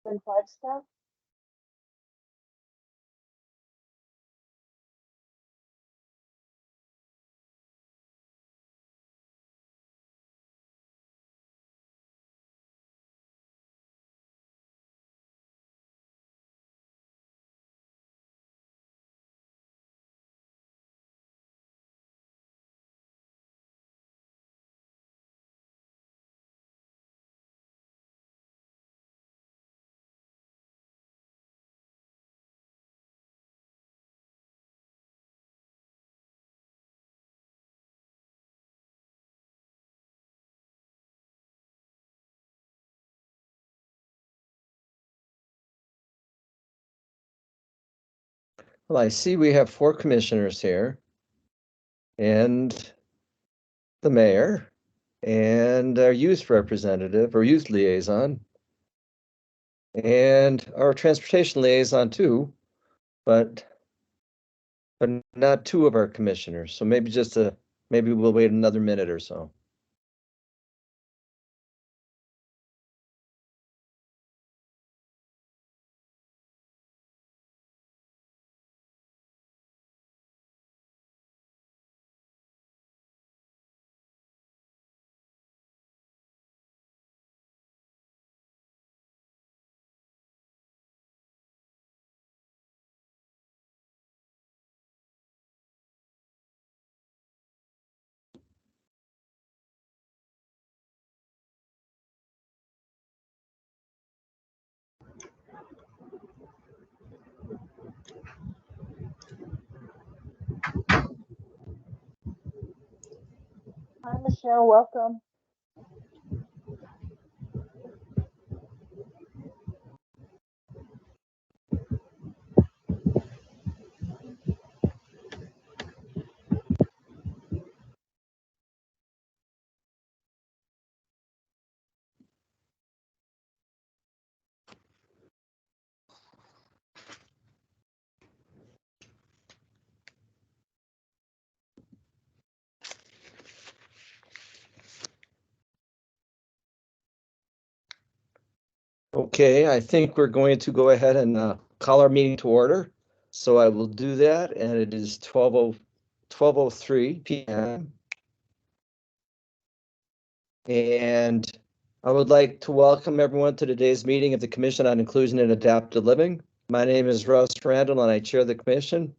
in Flagstaff. Well, I see we have 4 commissioners here, and the mayor, and our youth representative or youth liaison, and our transportation liaison too, but not 2 of our commissioners. So maybe maybe we'll wait another minute or so. Hi, Michelle. Welcome. Okay, I think we're going to go ahead and call our meeting to order. So I will do that, and it is 12:03 p.m. And I would like to welcome everyone to today's meeting of the Commission on Inclusion and Adaptive Living. My name is Russ Randall, and I chair the commission.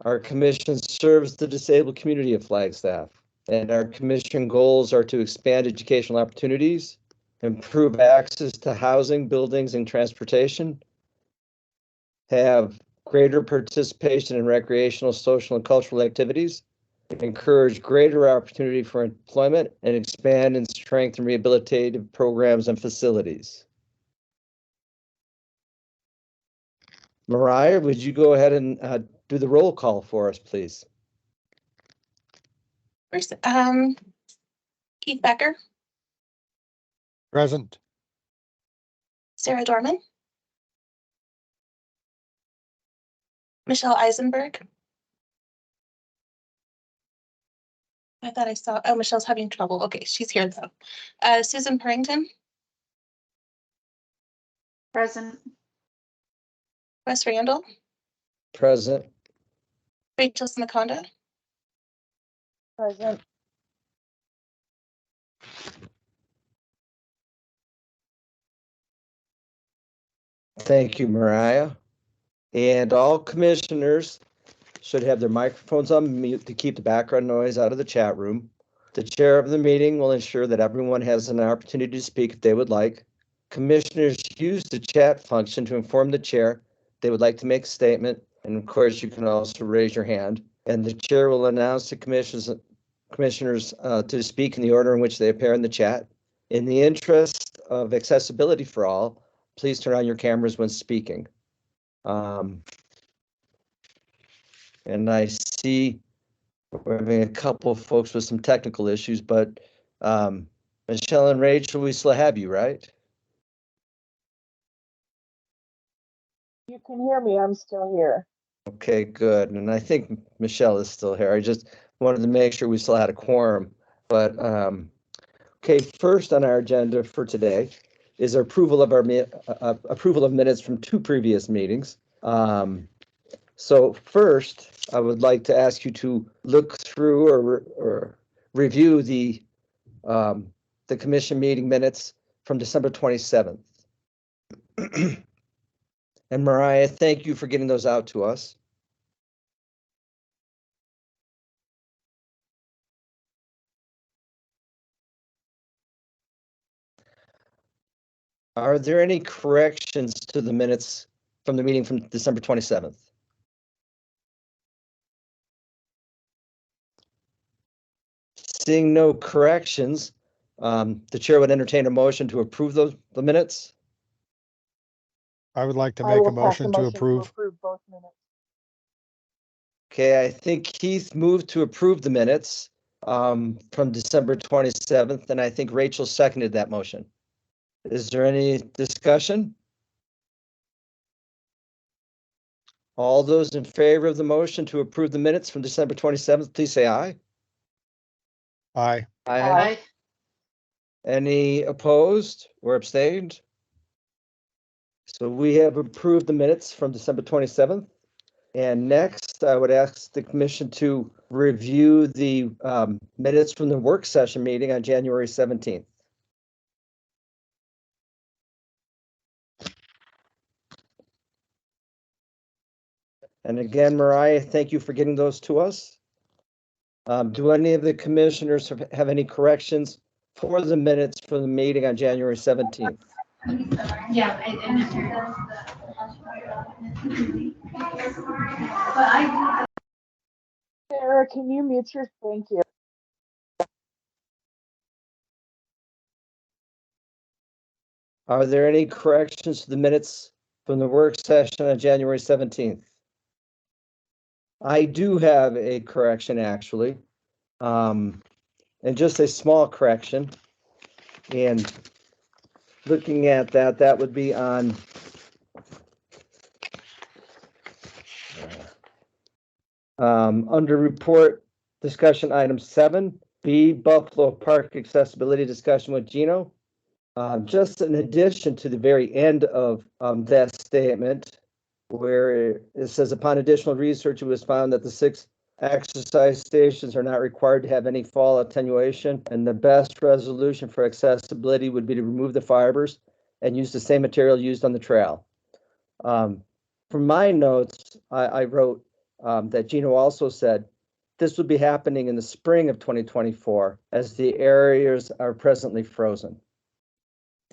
Our commission serves the disabled community of Flagstaff, and our commission goals are to expand educational opportunities, improve access to housing, buildings, and transportation, have greater participation in recreational, social, and cultural activities, encourage greater opportunity for employment, and expand and strengthen rehabilitative programs and facilities. Mariah, would you go ahead and do the roll call for us, please? First, Keith Becker. Present. Sarah Dorman. Michelle Eisenberg. I thought I saw, oh, Michelle's having trouble. Okay, she's here though. Susan Parrington. Present. Wes Randall. Present. Rachel Smaconda. Present. Thank you, Mariah. And all commissioners should have their microphones on mute to keep the background noise out of the chat room. The chair of the meeting will ensure that everyone has an opportunity to speak if they would like. Commissioners use the chat function to inform the chair they would like to make a statement. And of course, you can also raise your hand. And the chair will announce the commissioners to speak in the order in which they appear in the chat. In the interest of accessibility for all, please turn on your cameras when speaking. And I see we're having a couple of folks with some technical issues, but Michelle and Rachel, we still have you, right? You can hear me. I'm still here. Okay, good. And I think Michelle is still here. I just wanted to make sure we still had a quorum. But okay, first on our agenda for today is approval of our approval of minutes from 2 previous meetings. So first, I would like to ask you to look through or review the commission meeting minutes from December 27th. And Mariah, thank you for getting those out to us. Are there any corrections to the minutes from the meeting from December 27th? Seeing no corrections, the chair would entertain a motion to approve the minutes. I would like to I make will a pass the motion to approve. both minutes. Okay, I think Keith moved to approve the minutes from December 27th, and I think Rachel seconded that motion. Is there any discussion? All those in favor of the motion to approve the minutes from December 27th, please say aye. Aye. Aye. Any opposed or abstained? So we have approved the minutes from December 27th. And next, I would ask the commission to review the minutes from the work session meeting on January 17th. And again, Mariah, thank you for getting those to us. Do any of the commissioners have any corrections for the minutes for the meeting on January 17th? Yeah, Sarah, can you mute your, thank you. Are there any corrections to the minutes from the work session on January 17th? I do have a correction, actually, and just a small correction. And looking at that, that would be on under report discussion item 7B, Buffalo Park accessibility discussion with Gino. Just in addition to the very end of that statement, where it says, upon additional research, it was found that the 6 exercise stations are not required to have any fall attenuation, and the best resolution for accessibility would be to remove the fibers and use the same material used on the trail. From my notes, I wrote that Gino also said this would be happening in the spring of 2024 as the areas are presently frozen.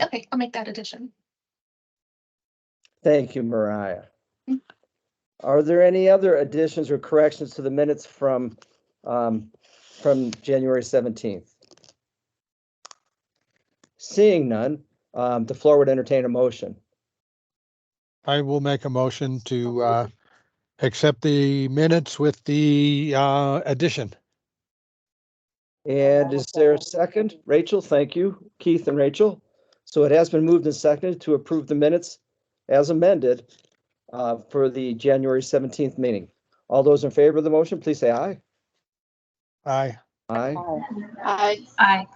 Okay, I'll make that addition. Thank you, Mariah. Are there any other additions or corrections to the minutes from January 17th? Seeing none, the floor would entertain a motion. I will make a motion to accept the minutes with the addition. And is there a second? Rachel, thank you. Keith and Rachel. So it has been moved and seconded to approve the minutes as amended for the January 17th meeting. All those in favor of the motion, please say aye. Aye. Aye. Aye.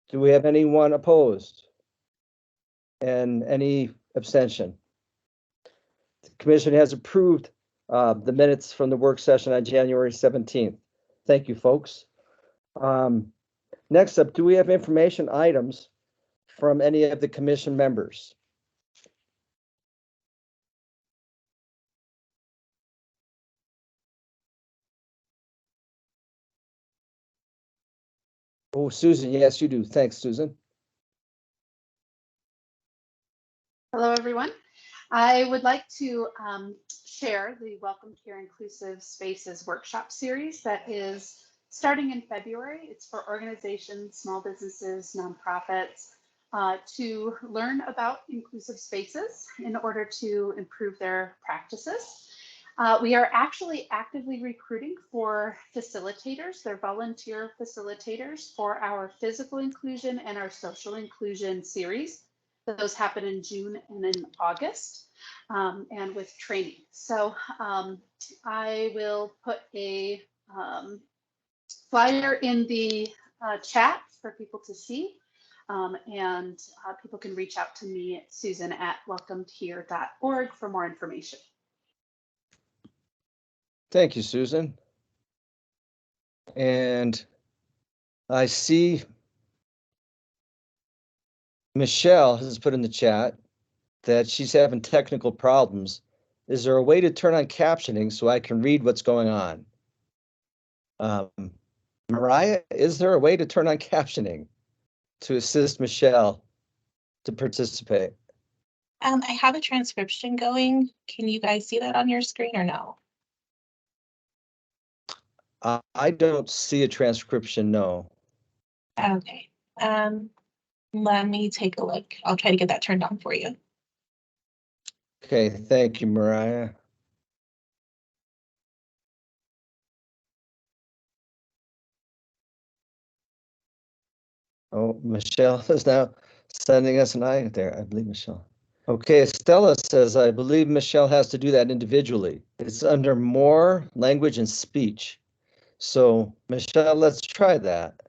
Do we have anyone opposed? And any abstention? The commission has approved the minutes from the work session on January 17th. Thank you, folks. Next up, do we have information items from any of the commission members? Oh, Susan, yes, you do. Thanks, Susan. Hello, everyone. I would like to share the Welcome Here Inclusive Spaces workshop series that is starting in February. It's for organizations, small businesses, nonprofits to learn about inclusive spaces in order to improve their practices. We are actually actively recruiting for facilitators. They're volunteer facilitators for our physical inclusion and our social inclusion series. Those happen in June and in August, and with training. So I will put a flyer in the chat for people to see. And people can reach out to me at susan@welcomedhere.org for more information. Thank you, Susan. And I see Michelle has put in the chat that she's having technical problems. Is there a way to turn on captioning so I can read what's going on? Mariah, is there a way to turn on captioning to assist Michelle to participate? I have a transcription going. Can you guys see that on your screen or no? I don't see a transcription, no. Okay. Let me take a look. I'll try to get that turned on for you. Okay, thank you, Mariah. Oh, Michelle is now sending us an eye there. I believe Michelle. Okay, Stella says, I believe Michelle has to do that individually. It's under more language and speech. So Michelle, let's try that.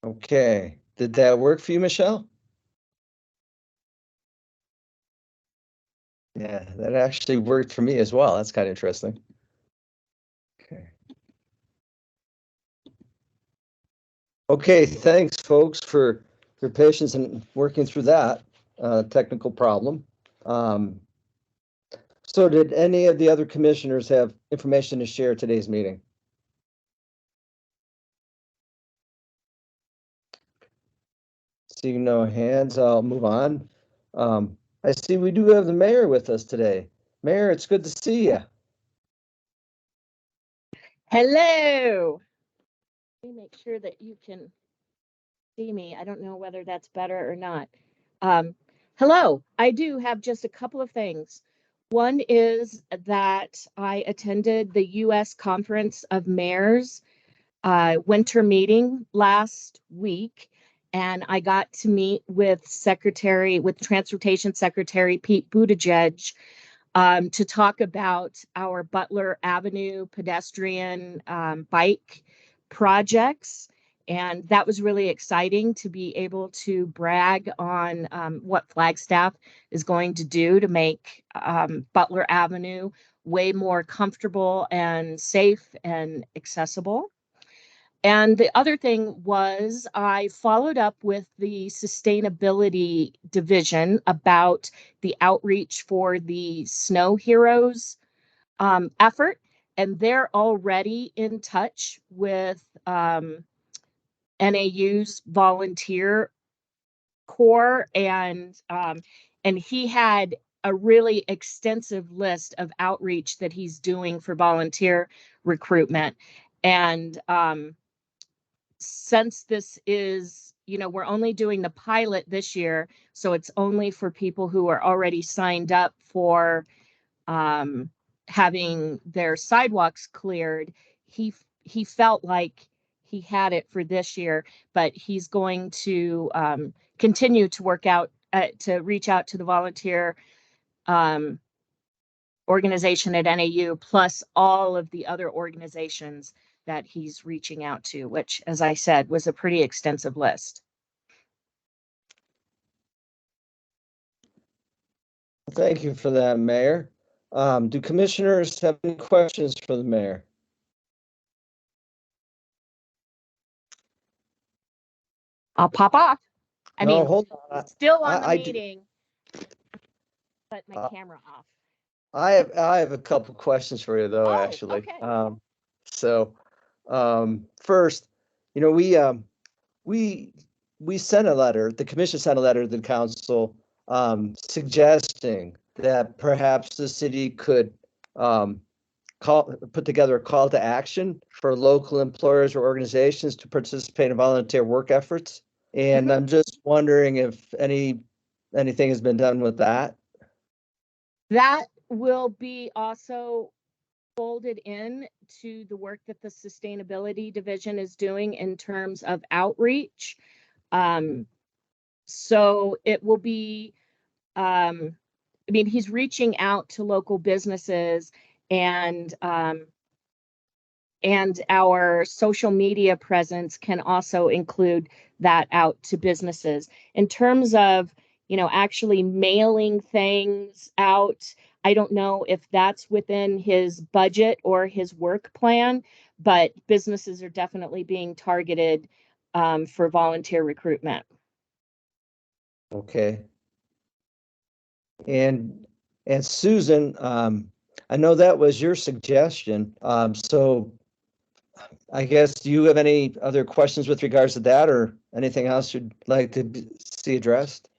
Okay, did that work for you, Michelle? Yeah, that actually worked for me as well. That's kind of interesting. Okay. Okay, thanks, folks, for your patience in working through that technical problem. So did any of the other commissioners have information to share at today's meeting? Seeing no hands, I'll move on. I see we do have the mayor with us today. Mayor, it's good to see you. Hello. Let me make sure that you can see me. I don't know whether that's better or not. Hello. I do have just a couple of things. One is that I attended the U.S. Conference of Mayors winter meeting last week, and I got to meet with Transportation Secretary Pete Buttigieg to talk about our Butler Avenue pedestrian bike projects. And that was really exciting to be able to brag on what Flagstaff is going to do to make Butler Avenue way more comfortable and safe and accessible. And the other thing was I followed up with the sustainability division about the outreach for the Snow Heroes effort. And they're already in touch with NAU's volunteer corps. And he had a really extensive list of outreach that he's doing for volunteer recruitment. And since this is, we're only doing the pilot this year, so it's only for people who are already signed up for having their sidewalks cleared. He felt like he had it for this year, but he's going to continue to work out to reach out to the volunteer organization at NAU, plus all of the other organizations that he's reaching out to, which, as I said, was a pretty extensive list. Thank you for that, Mayor. Do commissioners have any questions for the mayor? I'll pop off. I No, mean, hold on. still on the I do- meeting, but my camera off. I have a couple questions for you though, Oh, actually. okay. First, we sent a letter, the commission sent a letter to the council suggesting that perhaps the city could put together a call to action for local employers or organizations to participate in volunteer work efforts. And I'm just wondering if anything has been done with that. That will be also folded in to the work that the sustainability division is doing in terms of outreach. So it will be, I mean, he's reaching out to local businesses, and our social media presence can also include that out to businesses. In terms of, actually mailing things out, I don't know if that's within his budget or his work plan, but businesses are definitely being targeted for volunteer recruitment. Okay. And Susan, I know that was your suggestion. So I guess, do you have any other questions with regards to that, or anything else you'd like to see addressed?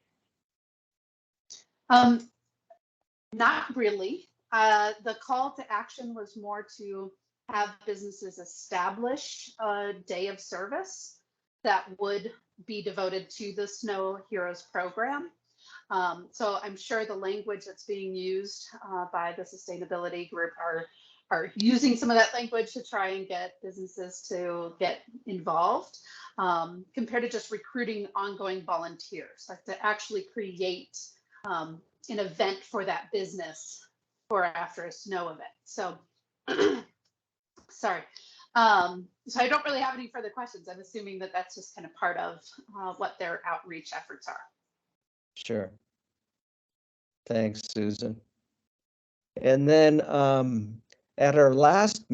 Not really. The call to action was more to have businesses establish a day of service that would be devoted to the Snow Heroes program. So I'm sure the language that's being used by the sustainability group are using some of that language to try and get businesses to get involved, compared to just recruiting ongoing volunteers, like to actually create an event for that business for after a snow event. So sorry. So I don't really have any further questions. I'm assuming that that's just kind of part of what their outreach efforts are. Sure. Thanks, Susan. And then at our last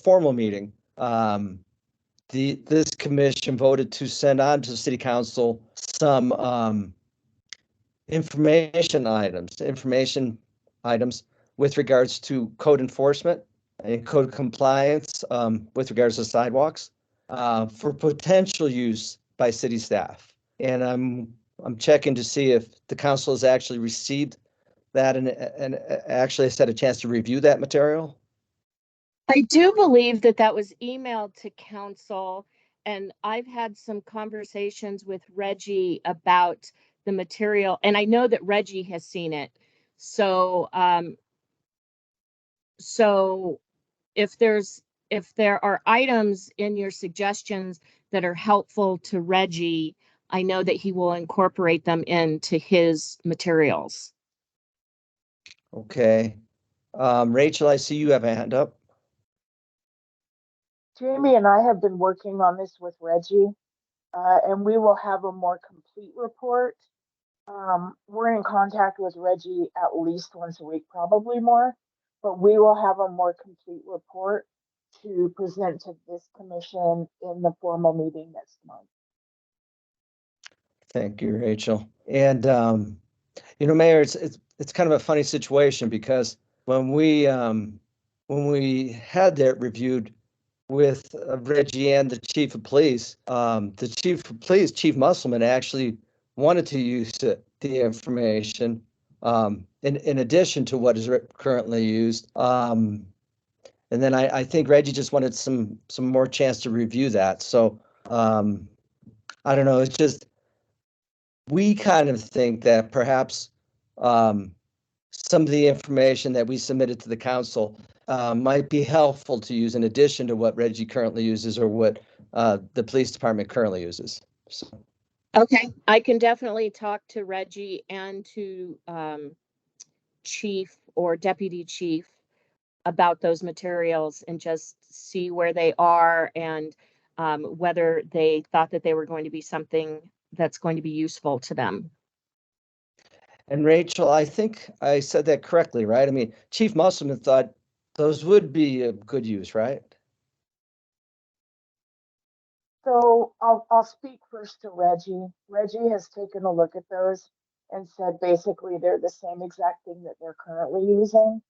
formal meeting, this commission voted to send on to the city council some information items with regards to code enforcement and code compliance with regards to sidewalks for potential use by city staff. And I'm checking to see if the council has actually received that and actually has had a chance to review that material. I do believe that was emailed to council, and I've had some conversations with Reggie about the material, and I know that Reggie has seen it. So, so if there are items in your suggestions that are helpful to Reggie, I know that he will incorporate them into his materials. Okay. Rachel, I see you have a hand up. Jamie and I have been working on this with Reggie, and we will have a more complete report. We're in contact with Reggie at least once a week, probably more, but we will have a more complete report to present to this commission in the formal meeting next month. Thank you, Rachel. And Mayor, it's kind of a funny situation because when we had that reviewed with Reggie and the chief of police, Chief Musselman, actually wanted to use the information in addition to what is currently used. And then I think Reggie just wanted some more chance to review that. So I don't know. It's just, we kind of think that perhaps some of the information that we submitted to the council might be helpful to use in addition to what Reggie currently uses or what the police department currently uses. So. Okay, I can definitely talk to Reggie and to chief or deputy chief about those materials and just see where they are and whether they thought that they were going to be something that's going to be useful to them. And Rachel, I think I said that correctly, right? I mean, Chief Musselman thought those would be a good use, right? So I'll speak first to Reggie. Reggie has taken a look at those and said basically they're the same exact thing that they're currently using.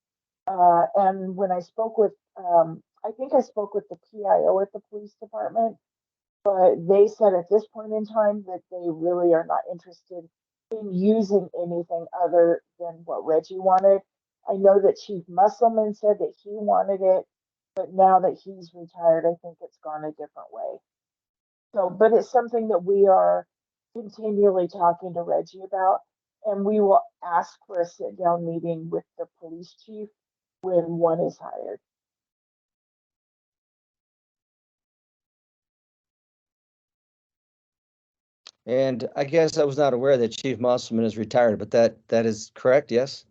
And when I spoke with, I think I spoke with the PIO at the police department, but they said at this point in time that they really are not interested in using anything other than what Reggie wanted. I know that Chief Musselman said that he wanted it, but now that he's retired, I think it's gone a different way. So, but it's something that we are continually talking to Reggie about, and we will ask for a sit down meeting with the police chief when one is hired. And I guess I was not aware that Chief Musselman is retired, but that is correct, yes?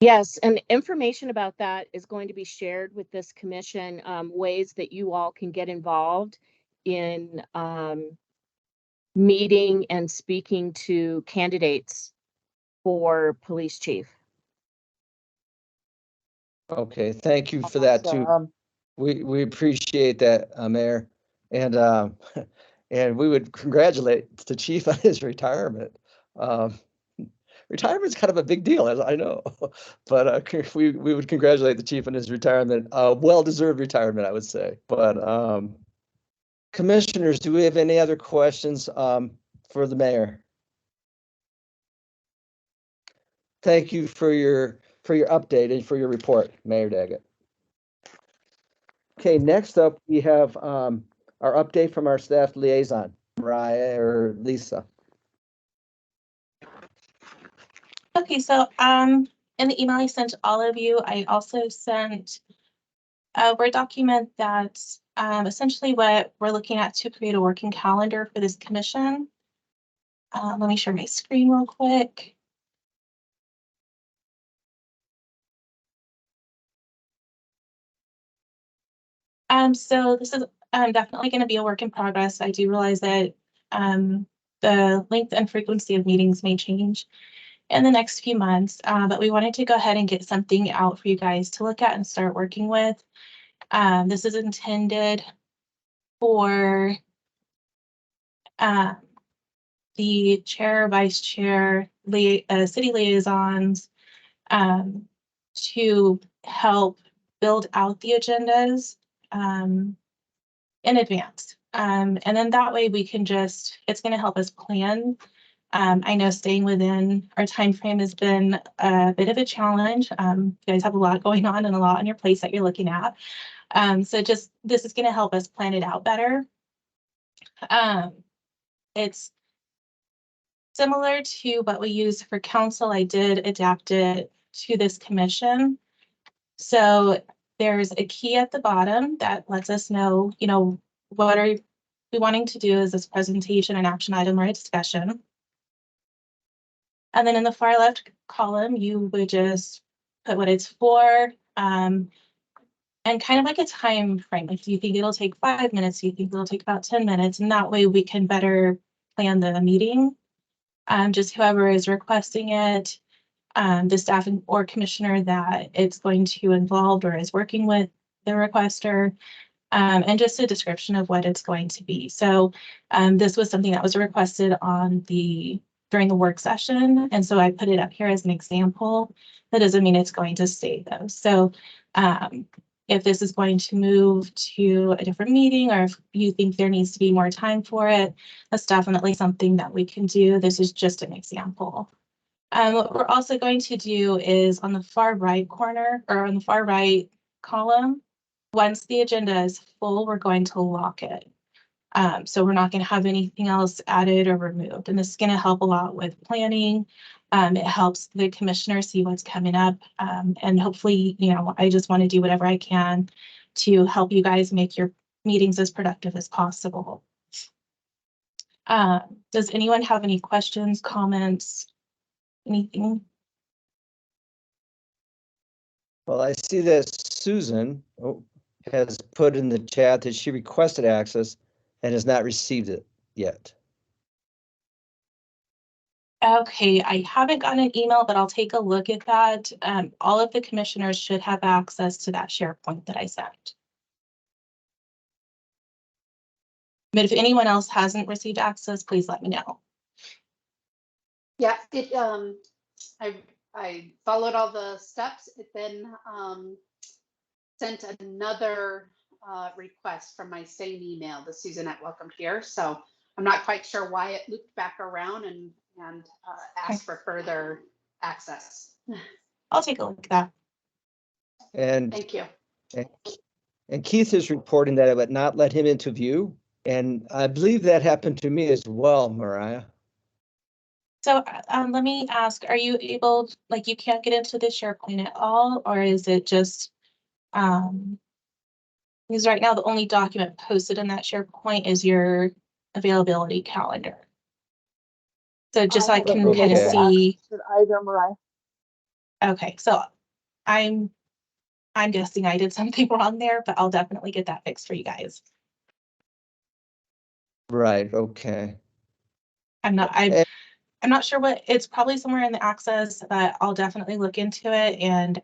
Yes, and information about that is going to be shared with this commission, ways that you all can get involved in meeting and speaking to candidates for police chief. Okay, thank you for that too. Awesome. We appreciate that, Mayor. And and we would congratulate the chief on his retirement. Retirement's kind of a big deal, as I know, but we would congratulate the chief on his retirement, well-deserved retirement, I would say. But commissioners, do we have any other questions for the mayor? Thank you for your update and for your report, Mayor Daggett. Okay, next up we have our update from our staff liaison, Mariah or Lisa. Okay, so in the email I sent all of you, I also sent a Word document that's essentially what we're looking at to create a working calendar for this commission. Let me share my screen real quick. So this is definitely going to be a work in progress. I do realize that the length and frequency of meetings may change in the next few months, but we wanted to go ahead and get something out for you guys to look at and start working with. This is intended for the chair, vice chair, city liaisons to help build out the agendas in advance. And then that way we can it's going to help us plan. I know staying within our time frame has been a bit of a challenge. You guys have a lot going on and a lot on your plate that you're looking at. So this is going to help us plan it out better. It's similar to what we use for council. I did adapt it to this commission. So there's a key at the bottom that lets us know, what are we wanting to do as this presentation, an action item, or a discussion. And then in the far left column, you would just put what it's for, and kind of like a time frame. Like, do you think it'll take 5 minutes? Do you think it'll take about 10 minutes? And that way we can better plan the meeting. Just whoever is requesting it, the staff or commissioner that it's going to involve or is working with the requester, and just a description of what it's going to be. So this was something that was requested during the work session. And so I put it up here as an example. That doesn't mean it's going to stay though. So if this is going to move to a different meeting, or if you think there needs to be more time for it, that's definitely something that we can do. This is just an example. What we're also going to do is on the far right corner, or on the far right column, once the agenda is full, we're going to lock it. So we're not going to have anything else added or removed. And this is going to help a lot with planning. It helps the commissioner see what's coming up. And hopefully, I just want to do whatever I can to help you guys make your meetings as productive as possible. Does anyone have any questions, comments, anything? Well, I see that Susan has put in the chat that she requested access and has not received it yet. Okay, I haven't gotten an email, but I'll take a look at that. All of the commissioners should have access to that SharePoint that I sent. But if anyone else hasn't received access, please let me know. Yeah, I followed all the steps. It then sent another request from my same email, the Susan@welcome here. So I'm not quite sure why it looped back around and asked for further access. I'll take a look at that. And thank you. And Keith is reporting that it would not let him into view. And I believe that happened to me as well, Mariah. So let me ask, are you able, like you can't get into the SharePoint at all, or is it just, because right now the only document posted in that SharePoint is your availability calendar. So just so I haven't can been kind of able to see, access it either, Mariah. okay, so I'm guessing I did something wrong there, but I'll definitely get that fixed for you guys. Right, okay. I'm not sure what, it's probably somewhere in the access, but I'll definitely look into it and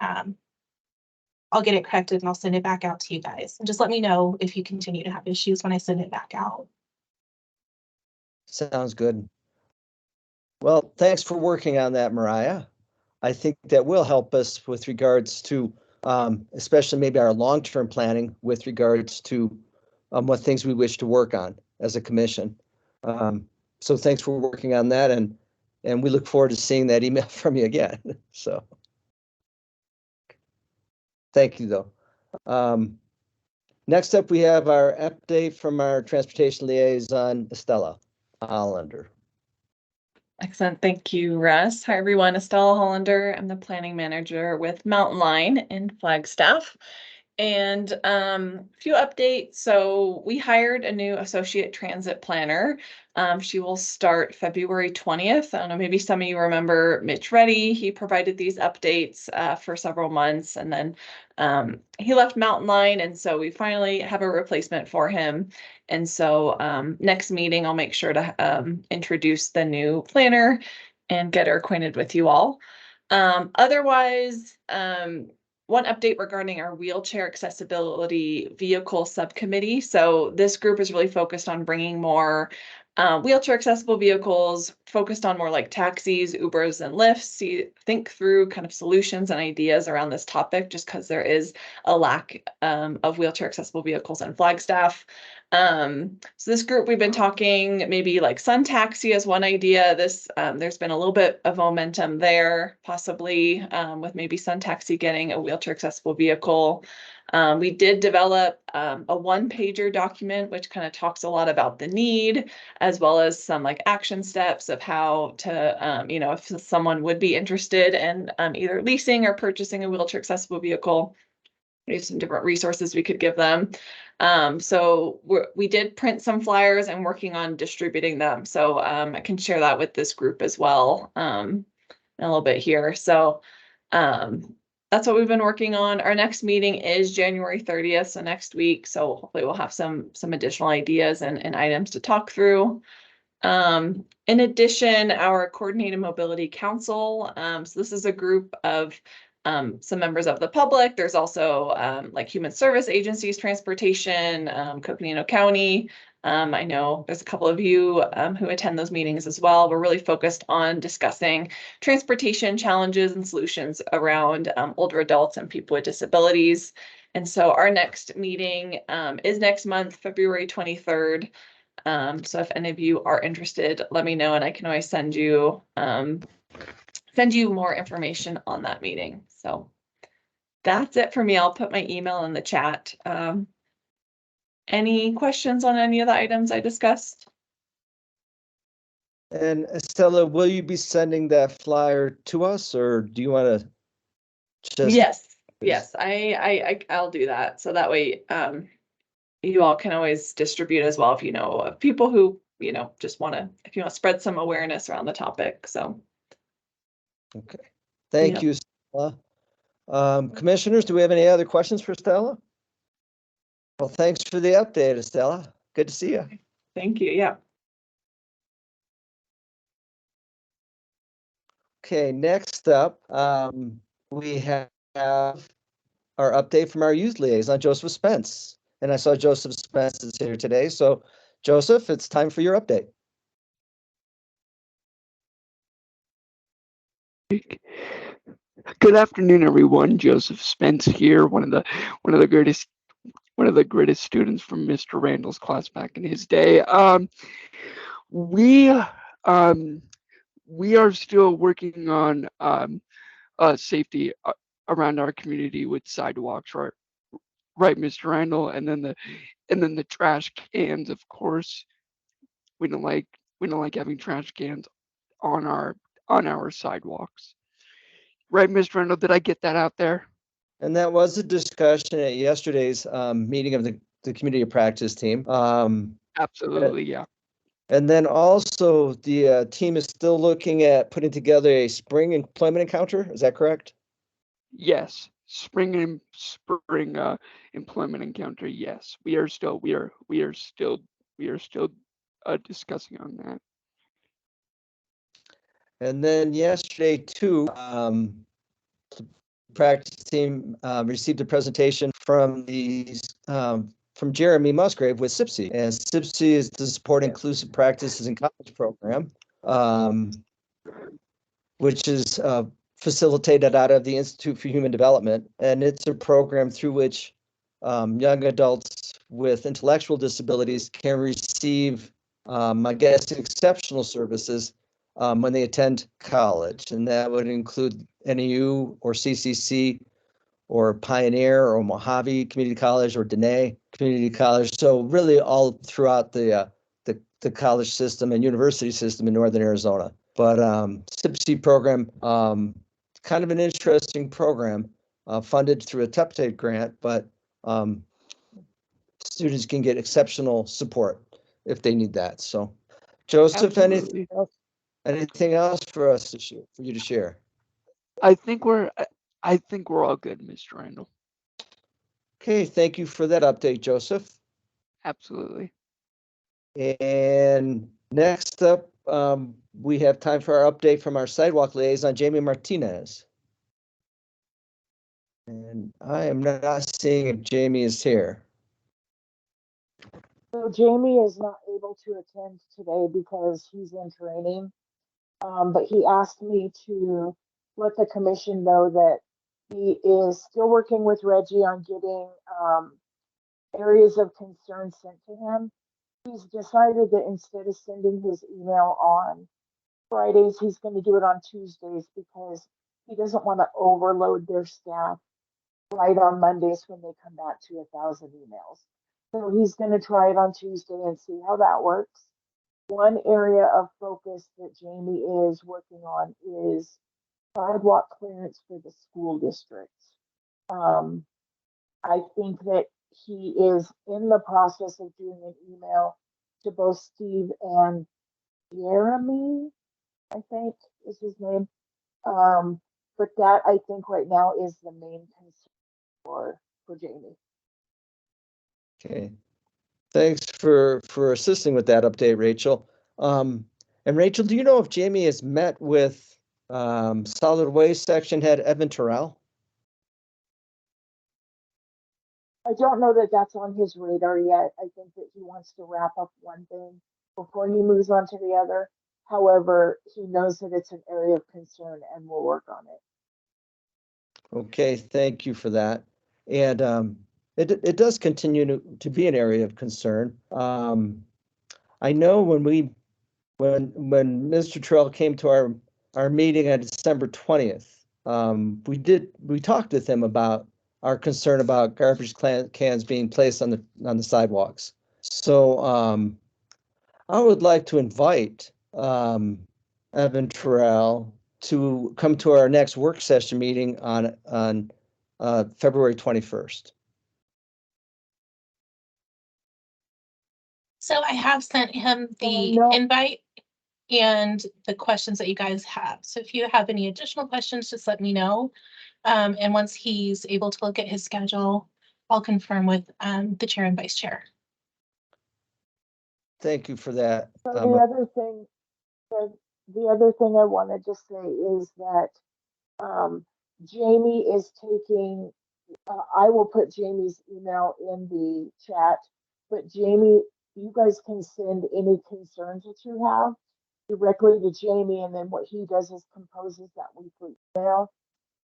I'll get it corrected and I'll send it back out to you guys. And just let me know if you continue to have issues when I send it back out. Sounds good. Well, thanks for working on that, Mariah. I think that will help us with regards to, especially maybe our long-term planning with regards to what things we wish to work on as a commission. So thanks for working on that, and we look forward to seeing that email from you again. So thank you, though. Next up, we have our update from our transportation liaison, Estella Hollander. Excellent. Thank you, Russ. Hi, everyone. Estella Hollander. I'm the planning manager with Mountain Line in Flagstaff. And a few updates. So we hired a new associate transit planner. She will start February 20th. I don't know, maybe some of you remember Mitch Reddy. He provided these updates for several months, and then he left Mountain Line, and so we finally have a replacement for him. And so next meeting, I'll make sure to introduce the new planner and get her acquainted with you all. Otherwise, one update regarding our wheelchair accessibility vehicle subcommittee. So this group is really focused on bringing more wheelchair accessible vehicles, focused on more like taxis, Ubers, and Lyfts. Think through kind of solutions and ideas around this topic, just because there is a lack of wheelchair accessible vehicles in Flagstaff. So this group, we've been talking maybe like Sun Taxi as one idea. This there's been a little bit of momentum there, possibly with maybe Sun Taxi getting a wheelchair accessible vehicle. We did develop a one-pager document, which kind of talks a lot about the need, as well as some like action steps of how to, you know, if someone would be interested in either leasing or purchasing a wheelchair accessible vehicle. We have some different resources we could give them. So we did print some flyers and working on distributing them. So I can share that with this group as well in a little bit here. So that's what we've been working on. Our next meeting is January 30th, so next week. So hopefully we'll have some additional ideas and items to talk through. In addition, our Coordinated Mobility Council. So this is a group of some members of the public. There's also like human service agencies, transportation, Coconino County. I know there's a couple of you who attend those meetings as well. We're really focused on discussing transportation challenges and solutions around older adults and people with disabilities. And so our next meeting is next month, February 23rd. So if any of you are interested, let me know, and I can always send you more information on that meeting. So that's it for me. I'll put my email in the chat. Any questions on any of the items I discussed? And Estella, will you be sending that flyer to us, or do you want to just? Yes, I'll do that. So that way, you all can always distribute as well if you know of people who, you know, just want to, if you want to spread some awareness around the topic. So. Okay, thank you, Stella. Commissioners, do we have any other questions for Stella? Well, thanks for the update, Estella. Good to see you. Thank you. Yeah. Okay, next up, we have our update from our youth liaison, Joseph Spence. And I saw Joseph Spence is here today. So Joseph, it's time for your update. Good afternoon, everyone. Joseph Spence here, one of the greatest students from Mr. Randall's class back in his day. We are still working on safety around our community with sidewalks, right, Mr. Randall, and then the trash cans. Of course, we don't like having trash cans on our sidewalks. Right, Mr. Randall, did I get that out there? And that was a discussion at yesterday's meeting of the community of practice team. Absolutely, yeah. And then also the team is still looking at putting together a spring employment encounter. Is that correct? Yes, spring employment encounter. Yes, we are still discussing on that. And then yesterday too, the practice team received a presentation from from Jeremy Musgrave with SIPSI. And SIPSI is the Support Inclusive Practices in College program, which is facilitated out of the Institute for Human Development. And it's a program through which young adults with intellectual disabilities can receive, I guess, exceptional services when they attend college. And that would include NAU or CCC or Pioneer or Mojave Community College or Dene Community College. So really all throughout the college system and university system in Northern Arizona. But SIPSI program, kind of an interesting program, funded through a TEPTATE grant, but students can get exceptional support if they need that. So, Joseph, Absolutely. anything else for us to share, for you to share? I think we're all good, Mr. Randall. Okay, thank you for that update, Joseph. Absolutely. And next up, we have time for our update from our sidewalk liaison, Jamie Martinez. And I am not seeing if Jamie is here. So Jamie is not able to attend today because he's in training. But he asked me to let the commission know that he is still working with Reggie on getting areas of concern sent to him. He's decided that instead of sending his email on Fridays, he's going to do it on Tuesdays because he doesn't want to overload their staff right on Mondays when they come back to 1,000 emails. So he's going to try it on Tuesday and see how that works. One area of focus that Jamie is working on is sidewalk clearance for the school districts. I think that he is in the process of doing an email to both Steve and Jeremy, I think is his name. But that I think right now is the main concern for Jamie. Okay. Thanks for assisting with that update, Rachel. And Rachel, do you know if Jamie has met with solid waste section head Evan Terrell? I don't know that that's on his radar yet. I think that he wants to wrap up one thing before he moves on to the other. However, he knows that it's an area of concern and will work on it. Okay, thank you for that. And it does continue to be an area of concern. I know when Mr. Terrell came to our meeting on December 20th, we talked with him about our concern about garbage cans being placed on the sidewalks. So I would like to invite Evan Terrell to come to our next work session meeting on February 21st. So I have sent him the no. invite and the questions that you guys have. So if you have any additional questions, just let me know. And once he's able to look at his schedule, I'll confirm with the chair and vice chair. Thank you for that. So the other thing I wanted to say is that Jamie is taking. I will put Jamie's email in the chat, but Jamie, you guys can send any concerns that you have directly to Jamie, and then what he does is composes that weekly email.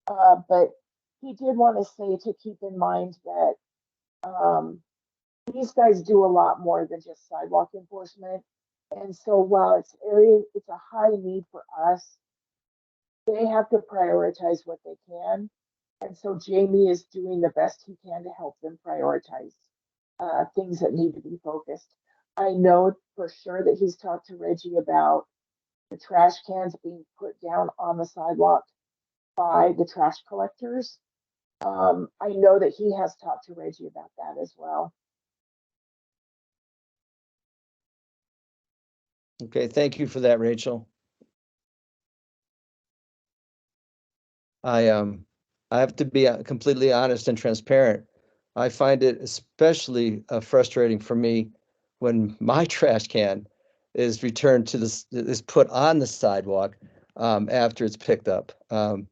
But he did want to say to keep in mind that these guys do a lot more than just sidewalk enforcement. And so while it's a high need for us, they have to prioritize what they can. And so Jamie is doing the best he can to help them prioritize things that need to be focused. I know for sure that he's talked to Reggie about the trash cans being put down on the sidewalk by the trash collectors. I know that he has talked to Reggie about that as well. Okay, thank you for that, Rachel. I have to be completely honest and transparent. I find it especially frustrating for me when my trash can is returned to this, is put on the sidewalk after it's picked up. I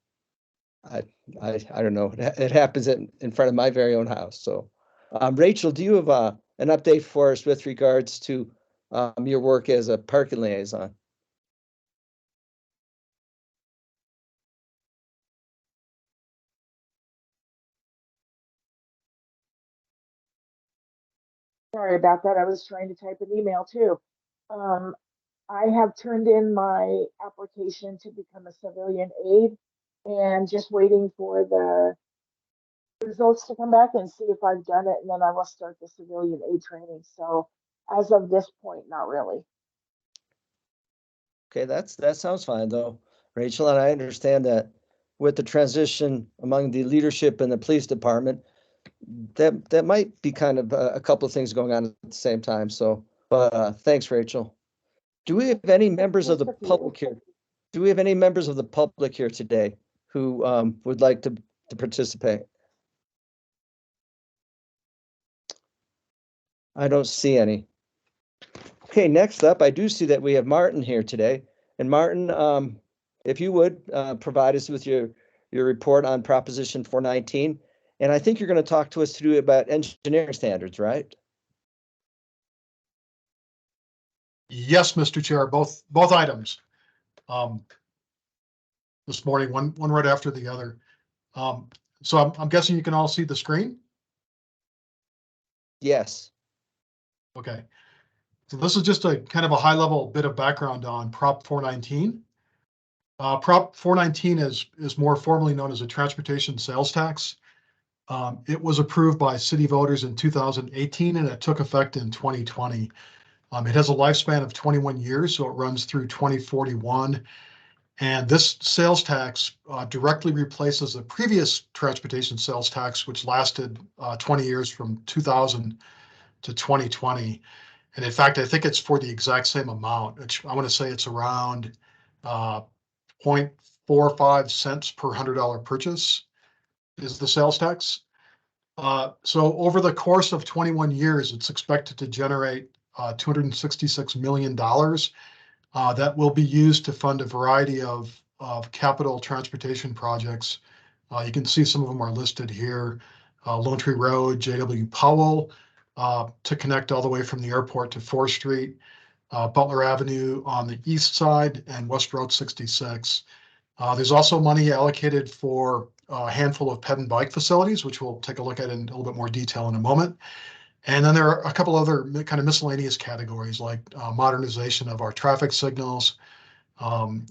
don't know. It happens in front of my very own house. So, Rachel, do you have an update for us with regards to your work as a parking liaison? Sorry about that. I was trying to type an email too. Um, I have turned in my application to become a civilian aide and just waiting for the results to come back and see if I've done it, and then I will start the civilian aid training. So as of this point, not really. Okay, that sounds fine though, Rachel, and I understand that with the transition among the leadership in the police department, that might be kind of a couple of things going on at the same time. So, but thanks, Rachel. Do we have any members of the Just a few. public here? Do we have any members of the public here today who would like to participate? I don't see any. Okay, next up, I do see that we have Martin here today. And Martin, if you would provide us with your report on Proposition 419. And I think you're going to talk to us today about engineering standards, right? Yes, Mr. Chair, both items. This morning, one right after the other. So I'm guessing you can all see the screen? Yes. Okay. So this is just a kind of a high level bit of background on Prop 419. Prop 419 is more formally known as a transportation sales tax. It was approved by city voters in 2018 and it took effect in 2020. It has a lifespan of 21 years, so it runs through 2041. And this sales tax directly replaces the previous transportation sales tax, which lasted 20 years from 2000 to 2020. And in fact, I think it's for the exact same amount. I want to say it's around 0.45 cents per $100 purchase is the sales tax. So over the course of 21 years, it's expected to generate $266 million that will be used to fund a variety of capital transportation projects. You can see some of them are listed here. Lone Tree Road, J.W. Powell, to connect all the way from the airport to 4th Street, Butler Avenue on the east side, and West Road 66. There's also money allocated for a handful of ped and bike facilities, which we'll take a look at in a little bit more detail in a moment. And then there are a couple other kind of miscellaneous categories like modernization of our traffic signals,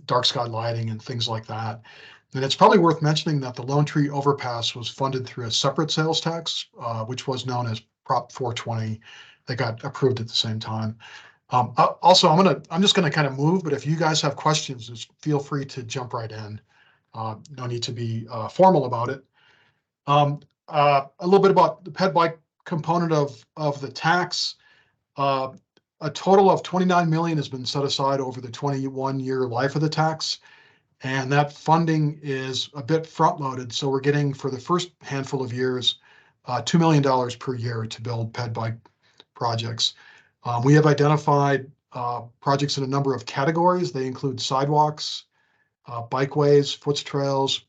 dark sky lighting, and things like that. And it's probably worth mentioning that the Lone Tree Overpass was funded through a separate sales tax, which was known as Prop 420, that got approved at the same time. Also, I'm just gonna kind of move, but if you guys have questions, just feel free to jump right in. No need to be formal about it. A little bit about the ped bike component of the tax. A total of 29 million has been set aside over the 21-year life of the tax, and that funding is a bit front-loaded. So we're getting, for the first handful of years, $2 million per year to build ped bike projects. We have identified projects in a number of categories. They include sidewalks, bikeways, foot trails,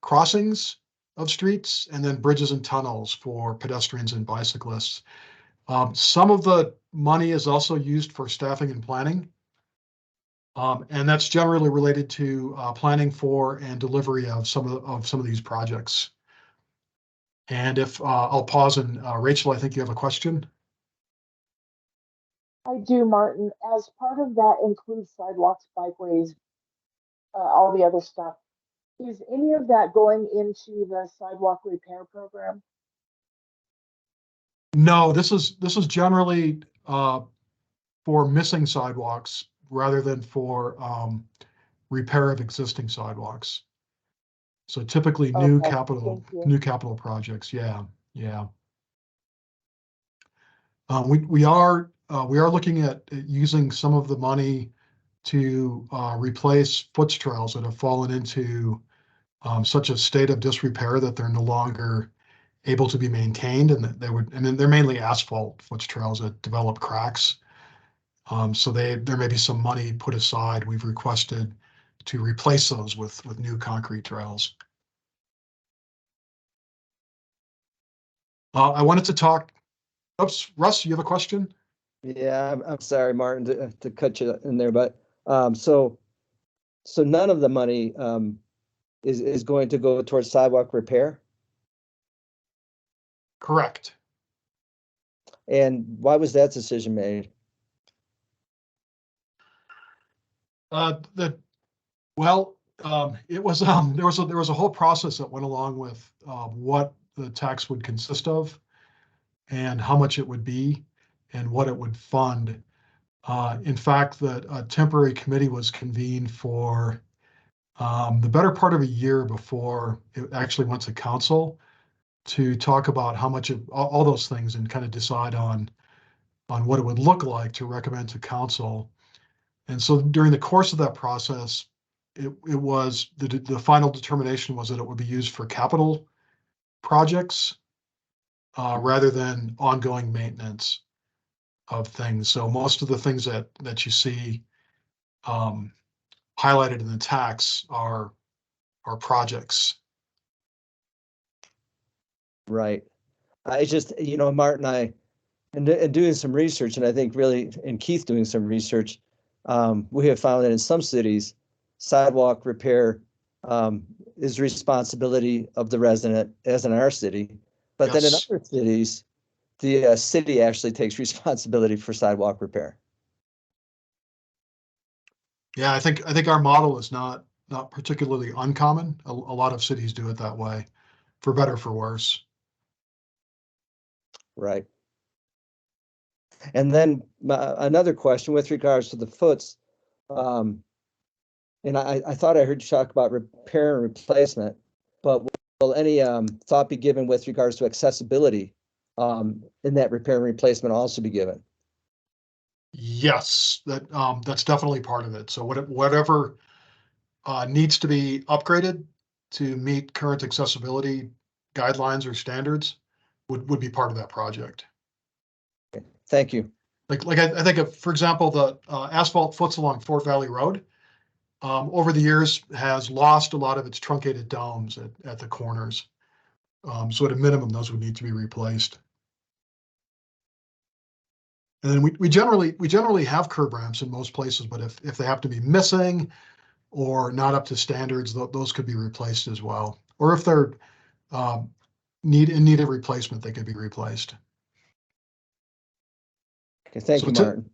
crossings of streets, and then bridges and tunnels for pedestrians and bicyclists. Some of the money is also used for staffing and planning. And that's generally related to planning for and delivery of some of these projects. And if I'll pause, and Rachel, I think you have a question. I do, Martin. As part of that includes sidewalks, bikeways, all the other stuff. Is any of that going into the sidewalk repair program? No, this is generally for missing sidewalks rather than for repair of existing sidewalks. So typically Okay, thank you. new capital projects. Yeah, yeah. We are looking at using some of the money to replace foot trails that have fallen into such a state of disrepair that they're no longer able to be maintained, and that and then they're mainly asphalt foot trails that develop cracks. So there may be some money put aside. We've requested to replace those with new concrete trails. I wanted to talk. Oops, Russ, you have a question? Yeah, I'm sorry, Martin, to cut you in there, but so none of the money is going to go towards sidewalk repair? Correct. And why was that decision made? It was there was a whole process that went along with what the tax would consist of, and how much it would be, and what it would fund. In fact, a temporary committee was convened for the better part of a year before it actually went to council to talk about how much of all those things and kind of decide on what it would look like to recommend to council. And so during the course of that process, it was the final determination was that it would be used for capital projects rather than ongoing maintenance of things. So most of the things that you see highlighted in the tax are projects. Right. I just, Martin, and doing some research, and I think really, and Keith doing some research, we have found that in some cities, sidewalk repair is the responsibility of the resident, as in our city. But then in Yes. other cities, the city actually takes responsibility for sidewalk repair. Yeah, I think our model is not particularly uncommon. A lot of cities do it that way, for better or for worse. Right. And then another question with regards to the foots. And I thought I heard you talk about repair and replacement, but will any thought be given with regards to accessibility in that repair and replacement also be given? Yes, that's definitely part of it. So whatever needs to be upgraded to meet current accessibility guidelines or standards would be part of that project. Thank you. Like I think of, for example, the asphalt foots along Fort Valley Road over the years has lost a lot of its truncated domes at the corners. So at a minimum, those would need to be replaced. And then we generally have curb ramps in most places, but if they have to be missing or not up to standards, those could be replaced as well. Or if they're in need of replacement, they could be replaced. Okay, thank you, Martin.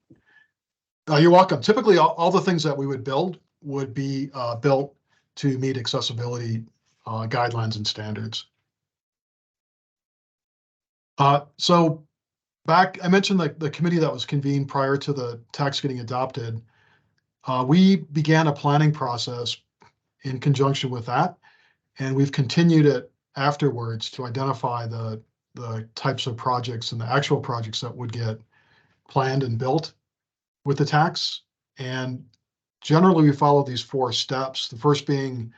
You're welcome. Typically, all the things that we would build would be built to meet accessibility guidelines and standards. So I mentioned the committee that was convened prior to the tax getting adopted. We began a planning process in conjunction with that, and we've continued it afterwards to identify the types of projects and the actual projects that would get planned and built with the tax. And generally, we follow these 4 steps. The first being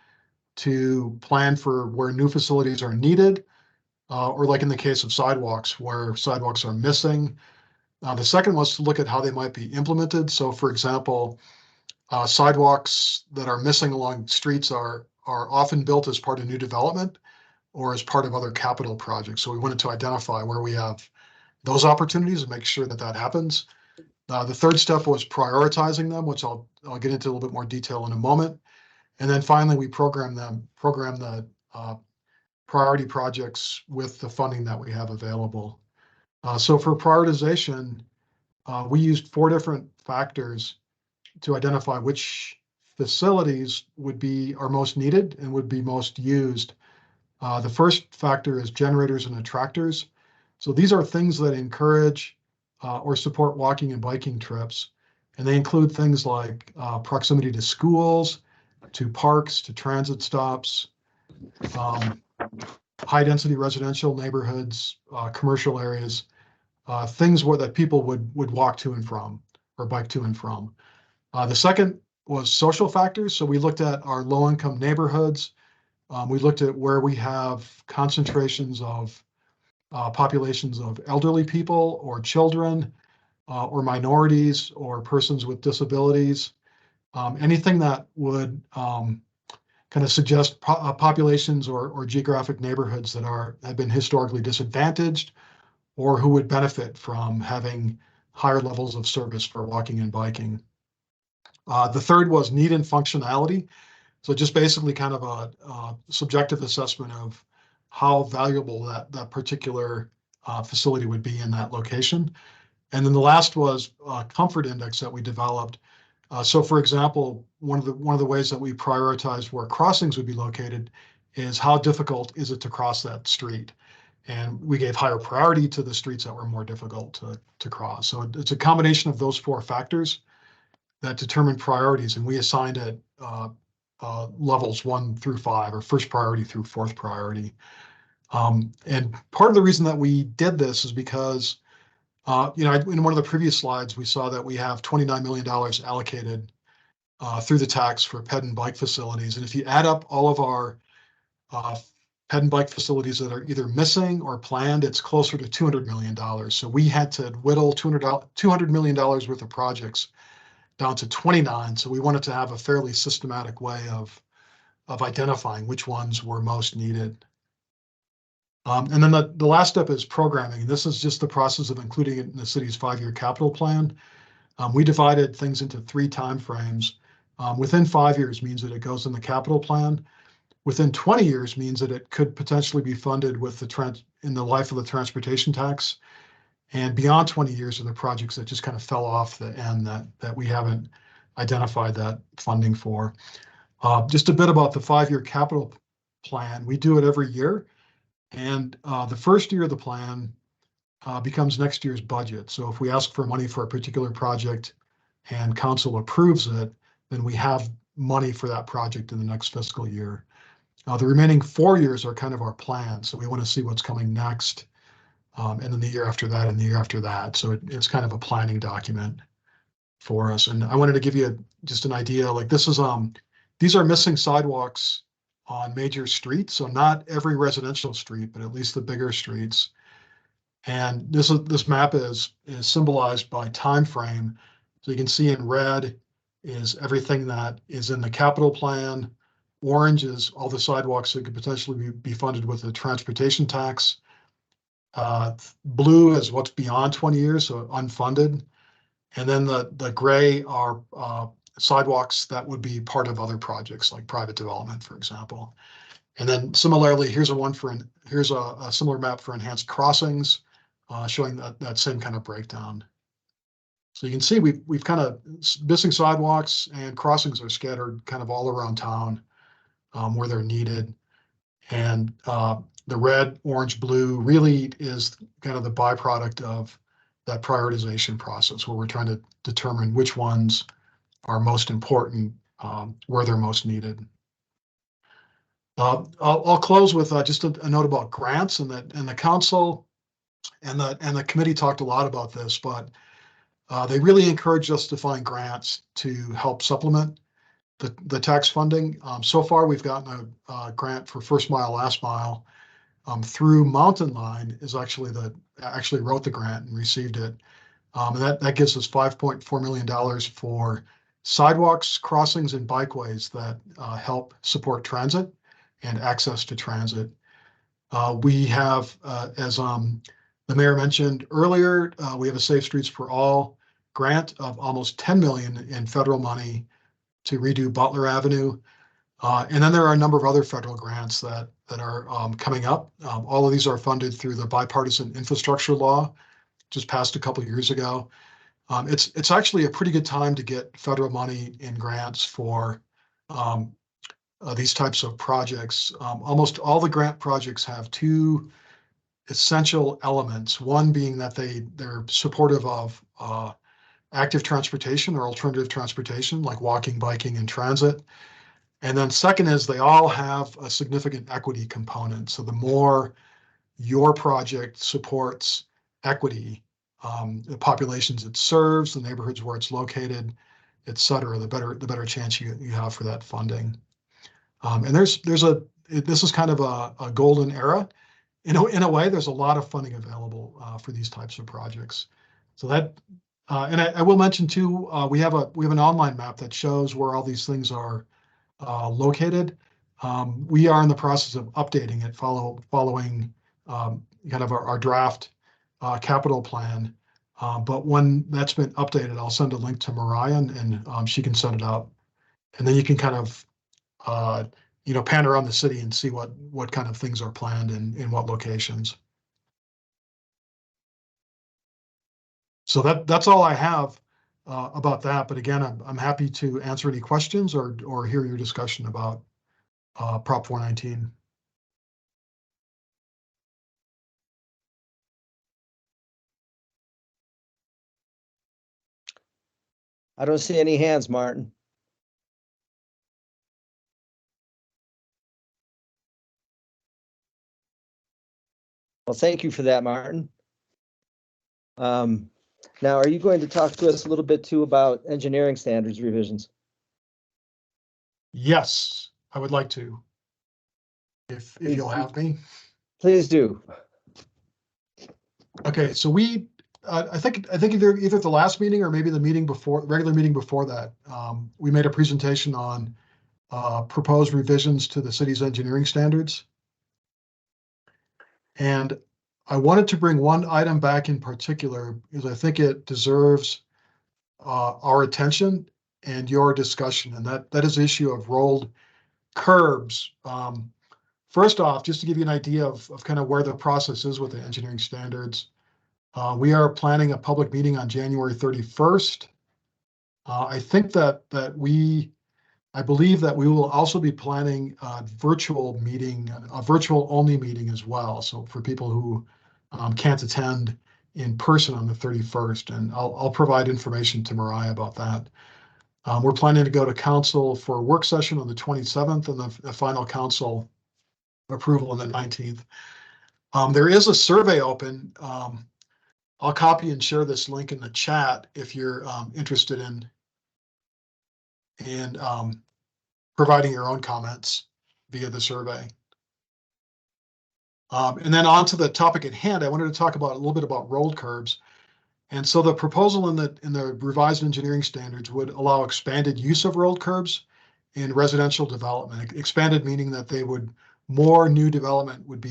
to plan for where new facilities are needed, or like in the case of sidewalks, where sidewalks are missing. The second was to look at how they might be implemented. So for example, sidewalks that are missing along streets are often built as part of new development or as part of other capital projects. So we wanted to identify where we have those opportunities and make sure that happens. The third step was prioritizing them, which I'll get into a little bit more detail in a moment. And then finally, we program the priority projects with the funding that we have available. So for prioritization, we used 4 different factors to identify which facilities are most needed and would be most used. The first factor is generators and attractors. So these are things that encourage or support walking and biking trips. And they include things like proximity to schools, to parks, to transit stops, high-density residential neighborhoods, commercial areas, things where that people would walk to and from or bike to and from. The second was social factors. So we looked at our low-income neighborhoods. We looked at where we have concentrations of populations of elderly people or children or minorities or persons with disabilities. Anything that would kind of suggest populations or geographic neighborhoods that have been historically disadvantaged or who would benefit from having higher levels of service for walking and biking. The third was need and functionality. So just basically kind of a subjective assessment of how valuable that particular facility would be in that location. And then the last was a comfort index that we developed. So for example, one of the ways that we prioritized where crossings would be located is how difficult is it to cross that street? And we gave higher priority to the streets that were more difficult to cross. So it's a combination of those four factors that determine priorities, and we assigned it levels 1 through 5, or first priority through fourth priority. And part of the reason that we did this is because in one of the previous slides, we saw that we have $29 million allocated through the tax for ped and bike facilities. And if you add up all of our ped and bike facilities that are either missing or planned, it's closer to $200 million. So we had to whittle $200 million worth of projects down to 29. So we wanted to have a fairly systematic way of identifying which ones were most needed. And then the last step is programming. This is just the process of including it in the city's 5-year capital plan. We divided things into 3 time frames. Within 5 years means that it goes in the capital plan. Within 20 years means that it could potentially be funded with in the life of the transportation tax. And beyond 20 years are the projects that just kind of fell off the end that we haven't identified that funding for. Just a bit about the 5-year capital plan. We do it every year. And the first year of the plan becomes next year's budget. So if we ask for money for a particular project and council approves it, then we have money for that project in the next fiscal year. The remaining 4 years are kind of our plan. So we want to see what's coming next. And then the year after that and the year after that. So it's kind of a planning document for us. And I wanted to give you just an idea, like this is, these are missing sidewalks on major streets. So not every residential street, but at least the bigger streets. And this map is symbolized by time frame. So you can see in red is everything that is in the capital plan. Orange is all the sidewalks that could potentially be funded with a transportation tax. Blue is what's beyond 20 years, so unfunded. And then the gray are sidewalks that would be part of other projects like private development, for example. And then similarly, here's a similar map for enhanced crossings, showing that same kind of breakdown. So you can see we've kind of missing sidewalks and crossings are scattered kind of all around town where they're needed. And the red, orange, blue really is kind of the byproduct of that prioritization process where we're trying to determine which ones are most important, where they're most needed. I'll close with just a note about grants, and the council and the committee talked a lot about this, but they really encouraged us to find grants to help supplement the tax funding. So far, we've gotten a grant for first mile, last mile through Mountain Line is actually wrote the grant and received it. And that gives us $5.4 million for sidewalks, crossings, and bikeways that help support transit and access to transit. We have, as the mayor mentioned earlier, we have a Safe Streets for All grant of almost $10 million in federal money to redo Butler Avenue. And then there are a number of other federal grants that are coming up. All of these are funded through the bipartisan infrastructure law, just passed a couple of years ago. It's actually a pretty good time to get federal money in grants for these types of projects. Almost all the grant projects have 2 essential elements. One being that they're supportive of active transportation or alternative transportation like walking, biking, and transit. And then second is they all have a significant equity component. So the more your project supports equity, the populations it serves, the neighborhoods where it's located, et cetera, the better chance you have for that funding. And this is kind of a golden era. In a way, there's a lot of funding available for these types of projects. So that, and I will mention too, we have an online map that shows where all these things are located. We are in the process of updating it, following kind of our draft capital plan. But when that's been updated, I'll send a link to Mariah and she can set it up. And then you can kind of pan around the city and see what kind of things are planned and in what locations. So that's all I have about that. But again, I'm happy to answer any questions or hear your discussion about Prop 419. I don't see any hands, Martin. Well, thank you for that, Martin. Now, are you going to talk to us a little bit too about engineering standards revisions? Yes, I would like to, if you'll have me. Please do. Okay, so I think either the last meeting or maybe the regular meeting before that, we made a presentation on proposed revisions to the city's engineering standards. And I wanted to bring one item back in particular because I think it deserves our attention and your discussion, and that is the issue of rolled curbs. First off, just to give you an idea of kind of where the process is with the engineering standards, we are planning a public meeting on January 31st. I believe that we will also be planning a virtual only meeting as well. So for people who can't attend in person on the 31st, and I'll provide information to Mariah about that. We're planning to go to council for a work session on the 27th and the final council approval on the 19th. There is a survey open. I'll copy and share this link in the chat if you're interested in providing your own comments via the survey. And then on to the topic at hand, I wanted to talk about a little bit about rolled curbs. And so the proposal in the revised engineering standards would allow expanded use of rolled curbs in residential development. Expanded meaning that more new development would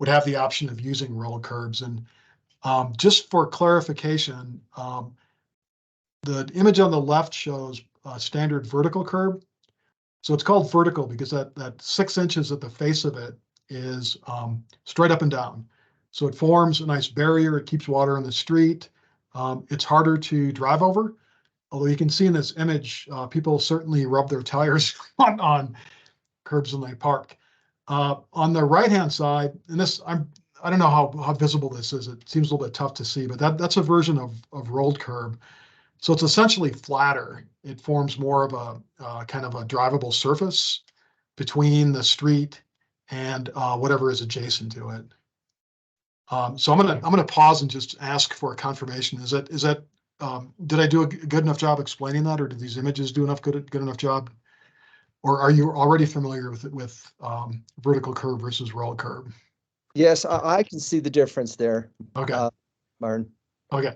have the option of using rolled curbs. And just for clarification, the image on the left shows a standard vertical curb. So it's called vertical because that 6 inches at the face of it is straight up and down. So it forms a nice barrier. It keeps water in the street. It's harder to drive over. Although you can see in this image, people certainly rub their tires on curbs when they park. On the right-hand side, and I don't know how visible this is. It seems a little bit tough to see, but that's a version of rolled curb. So it's essentially flatter. It forms more of a kind of a drivable surface between the street and whatever is adjacent to it. So I'm gonna pause and just ask for a confirmation. Did I do a good enough job explaining that, or did these images do good enough job? Or are you already familiar with vertical curb versus roll curb? Yes, I can see the difference there. Okay. Martin. Okay.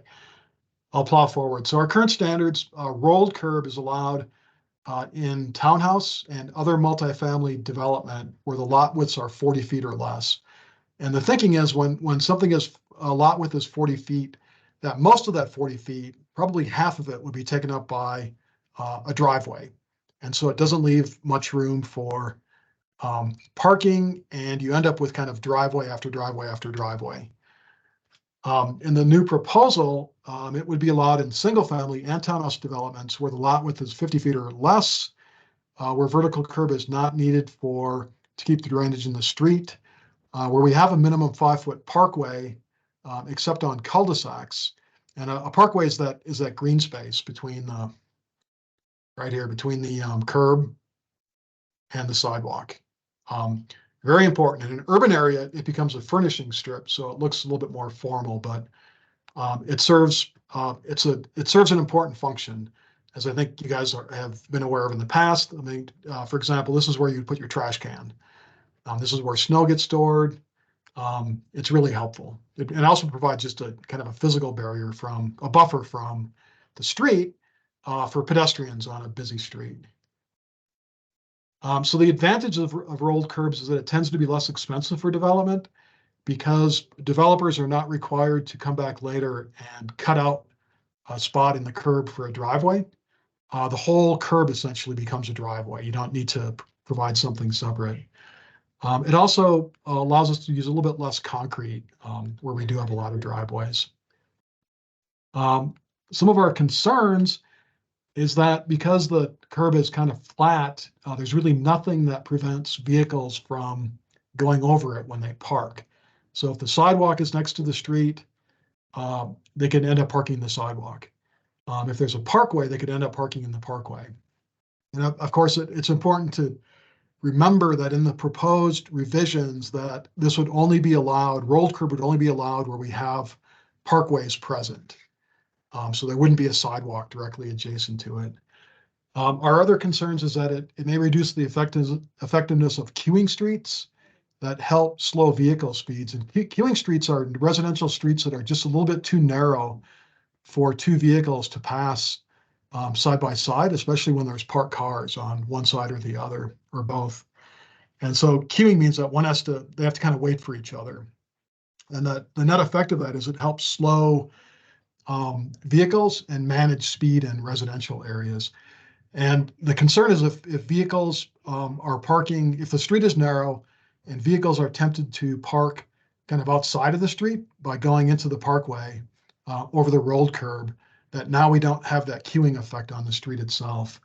I'll plow forward. So our current standards, rolled curb is allowed in townhouse and other multifamily development where the lot widths are 40 feet or less. And the thinking is when a lot width is 40 feet, that most of that 40 feet, probably half of it would be taken up by a driveway. And so it doesn't leave much room for parking, and you end up with kind of driveway after driveway after driveway. In the new proposal, it would be allowed in single family and townhouse developments where the lot width is 50 feet or less, where vertical curb is not needed to keep the drainage in the street, where we have a minimum 5-foot parkway, except on cul-de-sacs, And a parkway is that green space between the, right here, between the curb and the sidewalk. Very important. In an urban area, it becomes a furnishing strip, so it looks a little bit more formal, but it serves an important function, as I think you guys have been aware of in the past. I mean, for example, this is where you put your trash can. This is where snow gets stored. It's really helpful. It also provides just a kind of a physical barrier a buffer from the street for pedestrians on a busy street. So the advantage of rolled curbs is that it tends to be less expensive for development because developers are not required to come back later and cut out a spot in the curb for a driveway. The whole curb essentially becomes a driveway. You don't need to provide something separate. It also allows us to use a little bit less concrete where we do have a lot of driveways. Some of our concerns is that because the curb is kind of flat, there's really nothing that prevents vehicles from going over it when they park. So if the sidewalk is next to the street, they can end up parking the sidewalk. If there's a parkway, they could end up parking in the parkway. And of course, it's important to remember that in the proposed revisions that this would only be allowed, rolled curb would only be allowed where we have parkways present. So there wouldn't be a sidewalk directly adjacent to it. Our other concerns is that it may reduce the effectiveness of queuing streets that help slow vehicle speeds. And queuing streets are residential streets that are just a little bit too narrow for two vehicles to pass side by side, especially when there's parked cars on one side or the other, or both. And so queuing means that they have to kind of wait for each other. And the net effect of that is it helps slow vehicles and manage speed in residential areas. And the concern is if vehicles are parking, if the street is narrow and vehicles are tempted to park kind of outside of the street by going into the parkway over the rolled curb, that now we don't have that queuing effect on the street itself.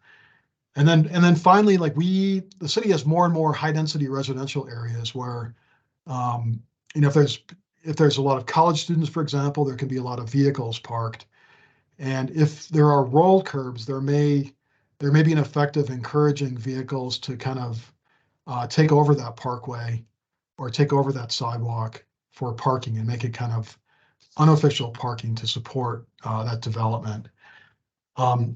And then finally, like the city has more and more high density residential areas where, if there's a lot of college students, for example, there can be a lot of vehicles parked. And if there are rolled curbs, there may be an effect of encouraging vehicles to kind of take over that parkway or take over that sidewalk for parking and make it kind of unofficial parking to support that development.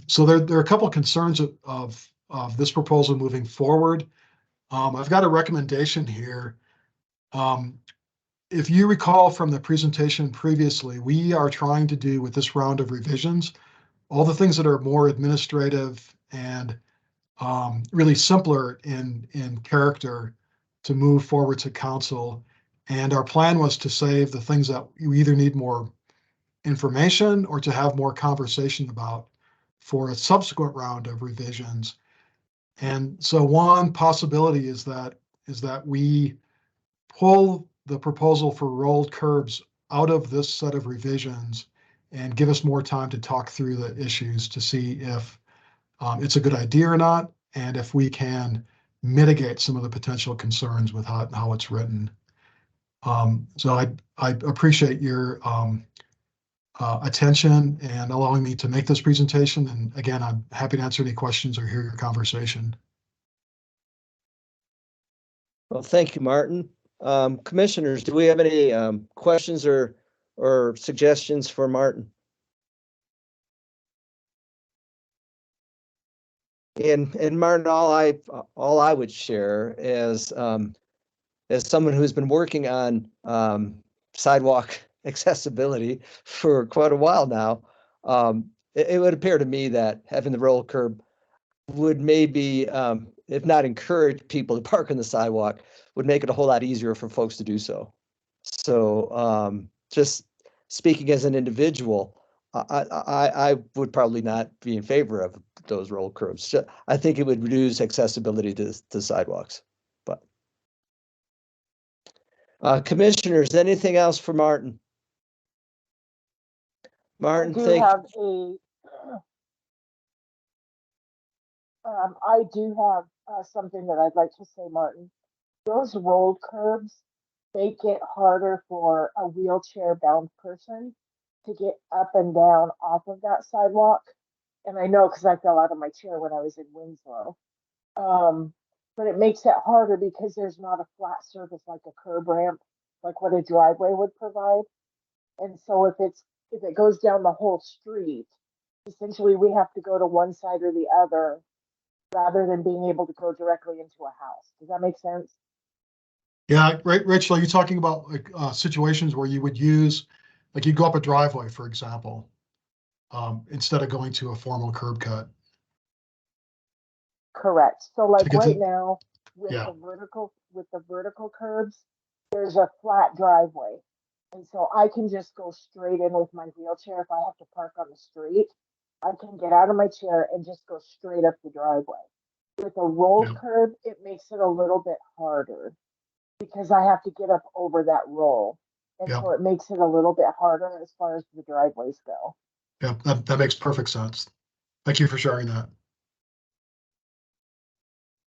So there are a couple of concerns of this proposal moving forward. I've got a recommendation here. If you recall from the presentation previously, we are trying to do with this round of revisions, all the things that are more administrative and really simpler in character to move forward to council. And our plan was to save the things that you either need more information or to have more conversation about for a subsequent round of revisions. And so one possibility is that we pull the proposal for rolled curbs out of this set of revisions and give us more time to talk through the issues to see if it's a good idea or not, and if we can mitigate some of the potential concerns with how it's written. So I appreciate your attention and allowing me to make this presentation. And again, I'm happy to answer any questions or hear your conversation. Well, thank you, Martin. Commissioners, do we have any questions or suggestions for Martin? And Martin, all I would share is as someone who's been working on sidewalk accessibility for quite a while now, it would appear to me that having the roll curb would maybe, if not encourage people to park on the sidewalk, would make it a whole lot easier for folks to do so. So just speaking as an individual, I would probably not be in favor of those roll curbs. I think it would reduce accessibility to sidewalks. But commissioners, anything else for Martin? Martin, I do have something that I'd like to say, Martin. Those rolled curbs make it harder for a wheelchair-bound person to get up and down off of that sidewalk. And I know because I fell out of my chair when I was in Winslow. But it makes it harder because there's not a flat surface like a curb ramp, like what a driveway would provide. And so if it goes down the whole street, essentially we have to go to one side or the other rather than being able to go directly into a house. Does that make sense? Yeah, right, Rachel, are you talking about like situations where you would use, like you go up a driveway, for example, instead of going to a formal curb cut? Correct. So like To get right to- now Yeah. with the vertical curbs, there's a flat driveway. And so I can just go straight in with my wheelchair if I have to park on the street. I can get out of my chair and just go straight up the driveway. With a rolled Yeah. curb, it makes it a little bit harder because I have to get up over that roll. And Yeah. so it makes it a little bit harder as far as the driveways go. Yeah, that makes perfect sense. Thank you for sharing that.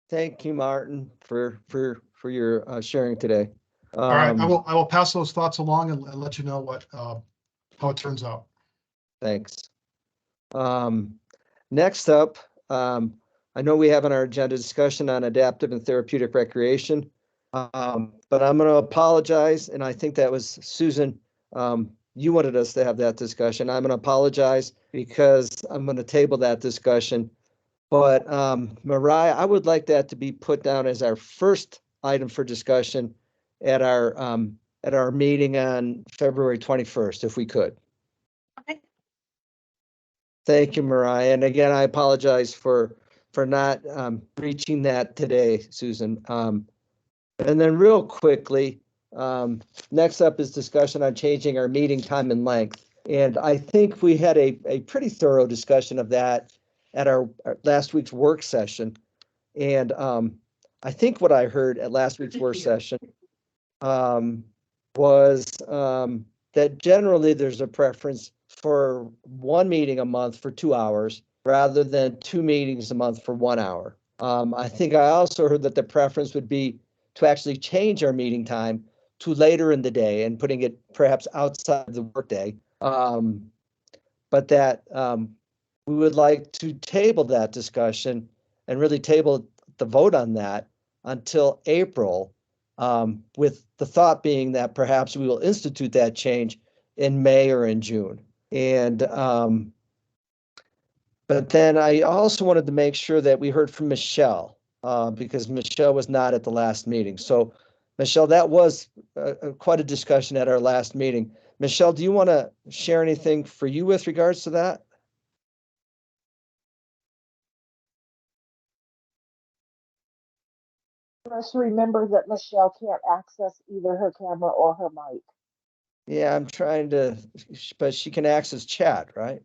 Thank you, Martin, for your sharing today. All right, I will pass those thoughts along and let you know what how it turns out. Thanks. Next up, I know we have on our agenda discussion on adaptive and therapeutic recreation. But I'm going to apologize, and I think that was Susan. You wanted us to have that discussion. I'm going to apologize because I'm going to table that discussion. But Mariah, I would like that to be put down as our first item for discussion at our meeting on February 21st, if we could. Okay. Thank you, Mariah. And again, I apologize for not reaching that today, Susan. And then real quickly, next up is discussion on changing our meeting time and length. And I think we had a pretty thorough discussion of that at our last week's work session. And I think what I heard at last week's work session was that generally there's a preference for one meeting a month for 2 hours rather than 2 meetings a month for 1 hour. I think I also heard that the preference would be to actually change our meeting time to later in the day and putting it perhaps outside the workday. But that we would like to table that discussion and really table the vote on that until April, with the thought being that perhaps we will institute that change in May or in June. And but then I also wanted to make sure that we heard from Michelle, because Michelle was not at the last meeting. So Michelle, that was quite a discussion at our last meeting. Michelle, do you want to share anything for you with regards to that? Just remember that Michelle can't access either her camera or her mic. Yeah, I'm trying to, but she can access chat, right?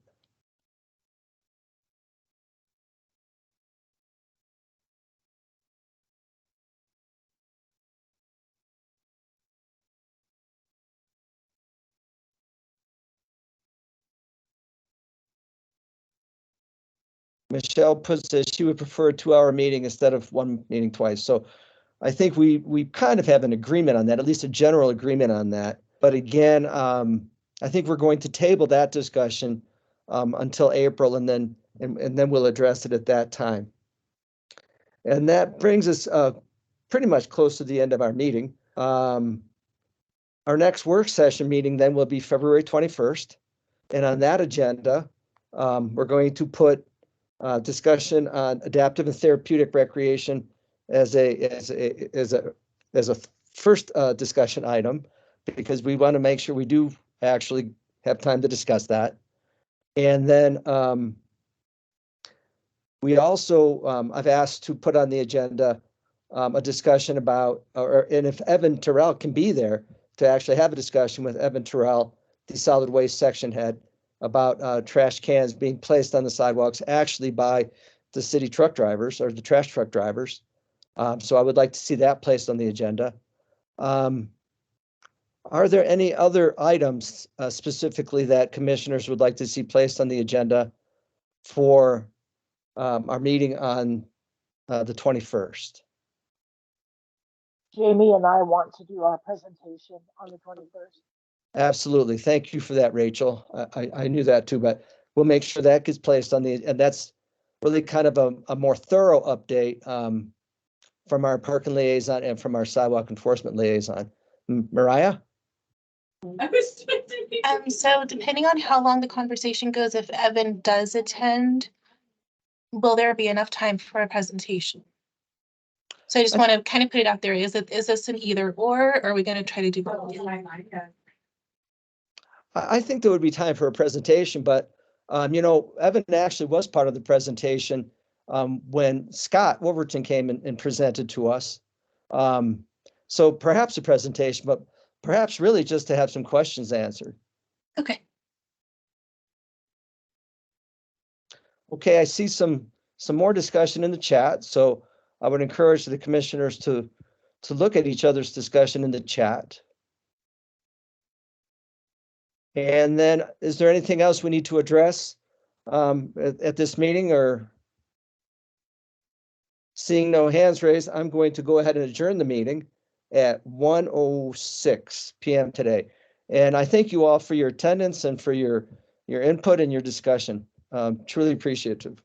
Michelle puts that she would prefer a 2-hour meeting instead of one meeting twice. So I think we kind of have an agreement on that, at least a general agreement on that. But again, I think we're going to table that discussion until April, and then we'll address it at that time. And that brings us pretty much close to the end of our meeting. Our next work session meeting then will be February 21st. And on that agenda, we're going to put discussion on adaptive and therapeutic recreation as a first discussion item, because we want to make sure we do actually have time to discuss that. And then we also, I've asked to put on the agenda a discussion about, and if Evan Terrell can be there, to actually have a discussion with Evan Terrell, the solid waste section head, about trash cans being placed on the sidewalks actually by the city truck drivers or the trash truck drivers. So I would like to see that placed on the agenda. Are there any other items specifically that commissioners would like to see placed on the agenda for our meeting on the 21st? Jamie and I want to do our presentation on the 21st. Absolutely. Thank you for that, Rachel. I knew that too, but we'll make sure that gets placed on the, and that's really kind of a more thorough update from our parking liaison and from our sidewalk enforcement liaison. Mariah? So depending on how long the conversation goes, if Evan does attend, will there be enough time for a presentation? So I just want to kind of put it out there. Is this an either or are we going to try to do both? I think there would be time for a presentation, but Evan actually was part of the presentation when Scott Wolverton came and presented to us. So perhaps a presentation, but perhaps really just to have some questions answered. Okay. Okay, I see some more discussion in the chat, so I would encourage the commissioners to look at each other's discussion in the chat. And then, is there anything else we need to address at this meeting, or? Seeing no hands raised, I'm going to go ahead and adjourn the meeting at 1:06 p.m. today. And I thank you all for your attendance and for your input and your discussion. Truly appreciative.